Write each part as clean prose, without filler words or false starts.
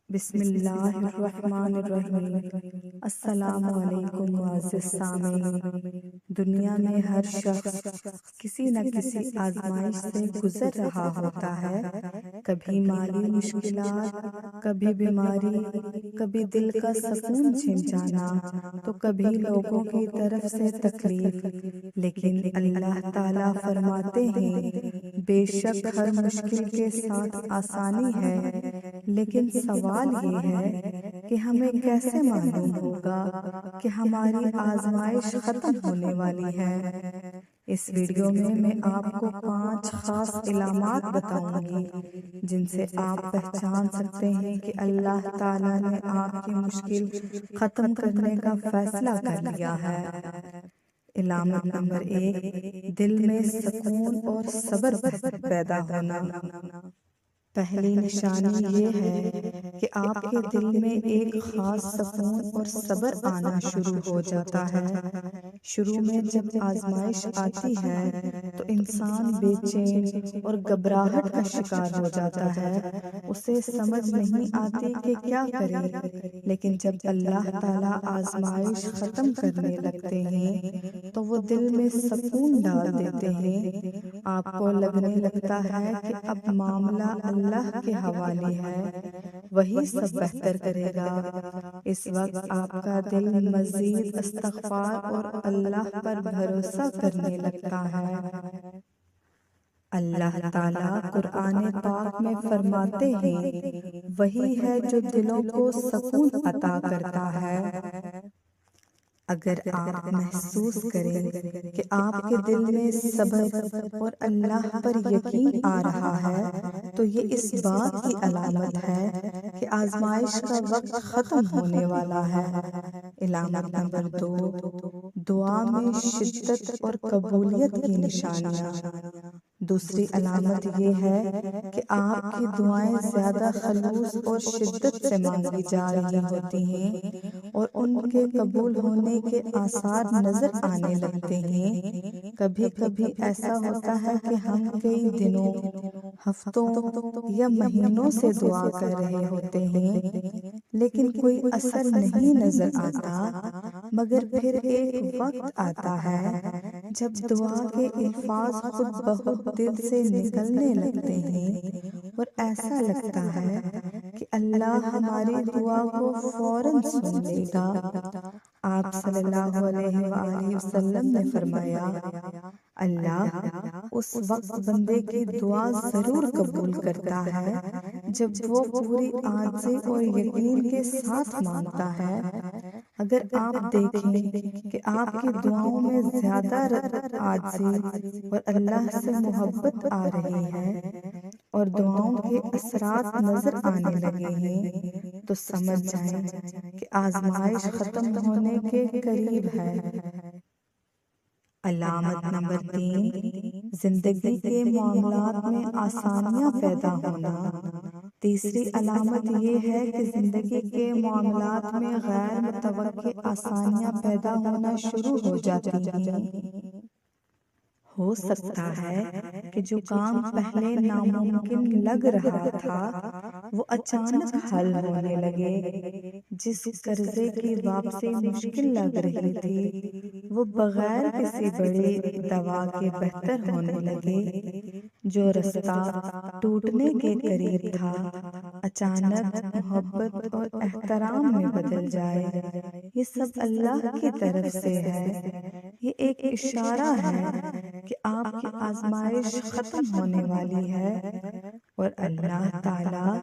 بسم اللہ الرحمن الرحیم۔ السلام علیکم معزز سامعین۔ دنیا میں ہر شخص کسی نہ کسی آزمائش سے گزر رہا ہوتا ہے، کبھی مالی مشکلات، کبھی بیماری، کبھی دل کا سکون چھن جانا، تو کبھی لوگوں کی طرف سے تکلیف۔ لیکن اللہ تعالیٰ فرماتے ہیں، بے شک ہر مشکل کے ساتھ آسانی ہے، لیکن سوال یہ ہے کہ ہمیں کیسے معلوم ہوگا کہ ہماری آزمائش ختم ہونے والی ہے۔ اس ویڈیو میں آپ کو 5 خاص علامات بتاؤں گی جن سے آپ پہچان سکتے ہیں کہ اللہ تعالیٰ نے آپ کی مشکل ختم کرنے کا فیصلہ کر لیا ہے۔ علامت نمبر 1، دل میں سکون اور صبر پیدا ہونا۔ پہلی نشانی یہ ہے کہ آپ کے دل میں ایک خاص سکون اور صبر آنا شروع ہو جاتا ہے۔ شروع میں جب آزمائش آتی ہے تو انسان بے چین اور گھبراہٹ کا شکار ہو جاتا ہے، اسے سمجھ نہیں آتی کہ کیا کرے۔ لیکن جب اللہ تعالیٰ آزمائش ختم کرنے لگتے ہیں تو وہ دل میں سکون ڈال دیتے ہیں۔ آپ کو لگنے لگتا ہے کہ اب معاملہ اللہ کے حوالے ہے، وہی سب بہتر کرے گا۔ اس وقت آپ کا دل مزید استغفار اور اللہ پر بھروسہ کرنے لگتا ہے۔ اللہ تعالیٰ قرآن پاک میں فرماتے ہیں، وہی ہے جو دلوں کو سکون عطا کرتا ہے۔ اگر آپ محسوس کریں کہ آپ کے دل میں صبر اور اللہ پر یقین آ رہا ہے تو یہ اس بات کی علامت ہے کہ آزمائش کا وقت ختم ہونے والا ہے۔ علامت نمبر 2، دعا میں شدت اور قبولیت کی نشانیاں۔ دوسری علامت یہ ہے کہ آپ کی دعائیں زیادہ خلوص اور شدت سے مانگی جا رہی ہوتی ہیں اور ان کے قبول ہونے کے آثار نظر آنے لگتے ہیں۔ کبھی کبھی ایسا ہوتا ہے کہ ہم کئی دنوں، ہفتوں یا مہینوں سے دعا کر رہے ہوتے ہیں لیکن کوئی اثر نہیں نظر آتا، مگر پھر ایک وقت آتا ہے جب دعا کے الفاظ خود بخود دل سے نکلنے لگتے ہیں اور ایسا لگتا ہے کہ اللہ ہماری دعا کو فوراً سن لے گا۔ آپ صلی اللہ علیہ وآلہ وسلم نے فرمایا، اللہ اس وقت بندے کی دعا ضرور قبول کرتا ہے جب وہ پوری عاجزی اور یقین کے ساتھ مانگتا ہے۔ اگر آپ دیکھیں کہ آپ کی دعاؤں میں زیادہ عاجزی اور اللہ سے محبت آ رہی ہے اور دعاؤں کے اثرات نظر آنے لگے ہیں تو سمجھ جائیں کہ آزمائش ختم ہونے کے قریب ہے۔ علامت نمبر 3، زندگی کے معاملات میں آسانیاں پیدا ہونا۔ تیسری علامت یہ ہے کہ زندگی کے معاملات میں غیر متوقع آسانیاں پیدا ہونا شروع ہو جاتی ہیں۔ ہو سکتا ہے کہ جو کام پہلے ناممکن لگ رہا تھا وہ اچانک حل ہونے لگے، جس قرضے کی واپسی مشکل لگ رہی تھی وہ بغیر کسی بڑی دوا کے بہتر ہونے لگے، جو رستہ ٹوٹنے کے قریب تھا اچانک محبت اور احترام میں بدل جائے۔ یہ سب اللہ کی طرف سے ہے۔ یہ ایک اشارہ ہے کہ آپ کی آزمائش ختم ہونے والی ہے اور اللہ تعالیٰ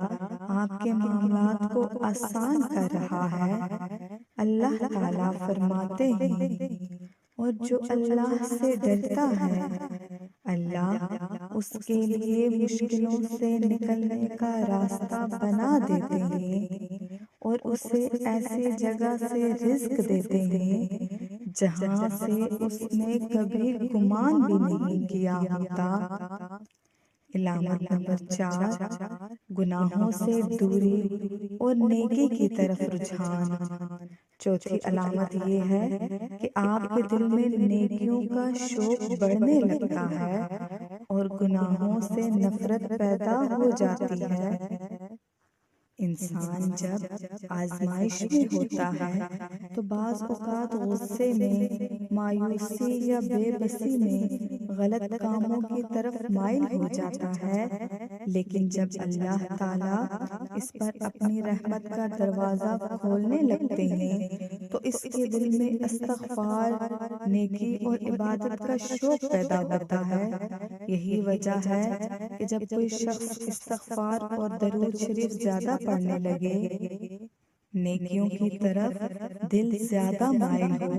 آپ کے معاملات کو آسان کر رہا ہے۔ اللہ تعالیٰ فرماتے ہیں، اور جو اللہ سے ڈرتا ہے اللہ اس کے لیے مشکلوں سے نکلنے کا راستہ بنا دیتے ہیں اور اسے ایسی جگہ سے رزق دیتے ہیں جہاں سے اس نے کبھی گمان بھی نہیں کیا ہوتا۔ علامت نمبر 4، گناہوں سے دوری اور نیکی کی طرف رجحان۔ چوتھی علامت یہ ہے کہ آپ کے دل میں نیکیوں کا شوق بڑھنے لگتا ہے اور گناہوں سے نفرت پیدا ہو جاتی ہے۔ انسان جب آزمائش میں ہوتا ہے تو بعض اوقات غصے میں، مایوسی یا بے بسی میں غلط کاموں کی طرف مائل ہو جاتا ہے، لیکن جب اللہ تعالیٰ اس پر اپنی رحمت کا دروازہ کھولنے لگتے ہیں تو اس کے دل میں استغفار، نیکی اور عبادت کا شوق پیدا ہوتا ہے۔ یہی وجہ ہے کہ جب کوئی شخص استغفار اور درود شریف زیادہ پڑھنے لگے، نیکیوں کی طرف دل زیادہ مائل ہو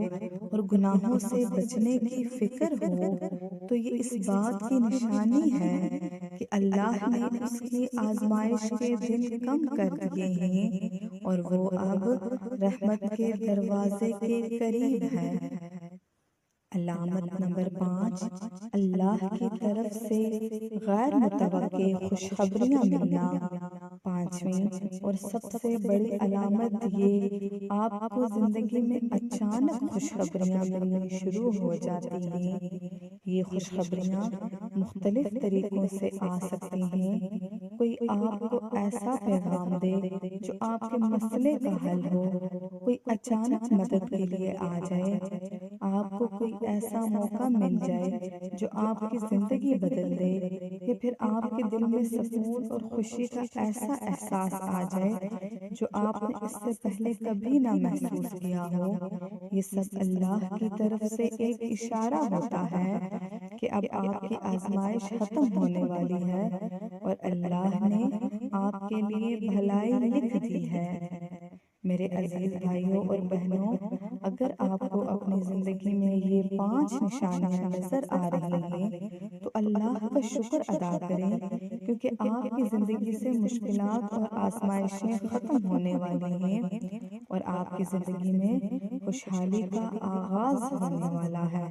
اور گناہوں سے بچنے کی فکر ہو، تو یہ اس بات کی نشانی ہے کہ اللہ نے اس کی آزمائش کے دن کم کر دیے ہیں اور وہ اب رحمت کے دروازے کے قریب ہے۔ علامت نمبر 5، اللہ کی طرف سے غیر متوقع خوشخبریاں ملنا۔ پانچویں اور سب سے بڑی علامت یہ آپ کو زندگی میں اچانک خوشخبریاں ملنی شروع ہو جاتی ہیں۔ یہ خوشخبریاں مختلف طریقوں سے آ سکتی ہیں۔ کوئی آپ کو ایسا پیغام دے جو آپ کے مسئلے کا حل ہو، کوئی اچانک مدد کے لیے آ جائے، آپ کو کوئی ایسا موقع مل جائے جو آپ کی زندگی بدل دے، یا پھر آپ کے دل میں سکون اور خوشی کا ایسا احساس آ جائے جو آپ نے اس سے پہلے کبھی نہ محسوس کیا ہو۔ یہ سب اللہ کی طرف سے ایک اشارہ ہوتا ہے کہ اب آپ کی آزمائش ختم ہونے والی ہے اور اللہ نے آپ کے لیے بھلائی لکھ دی ہے۔ میرے عزیز بھائیوں اور بہنوں، اگر آپ کو اپنی زندگی میں یہ 5 نشانیاں نظر آ رہی ہیں تو اللہ کا شکر ادا کریں، کیونکہ آپ کی زندگی سے مشکلات اور آزمائشیں ختم ہونے والی ہیں اور آپ کی زندگی میں خوشحالی کا آغاز ہونے والا ہے۔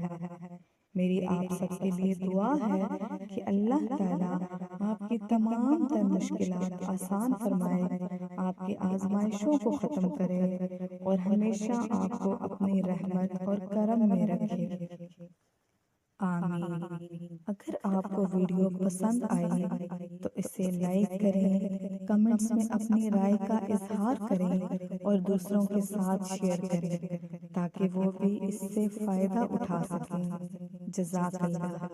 میری آپ سب کے لیے دعا ہے کہ اللہ تعالیٰ آپ کی تمام تر مشکلات آسان فرمائے، آپ کی آزمائشوں کو ختم کرے اور ہمیشہ آپ کو اپنی رحمت اور کرم میں رکھے۔ آمین۔ اگر آپ کو ویڈیو پسند آئی تو اسے لائک کریں، کمنٹس میں اپنی رائے کا اظہار کریں اور دوسروں کے ساتھ شیئر کریں تاکہ وہ بھی اس سے فائدہ اٹھا سکیں۔ جزاک اللہ۔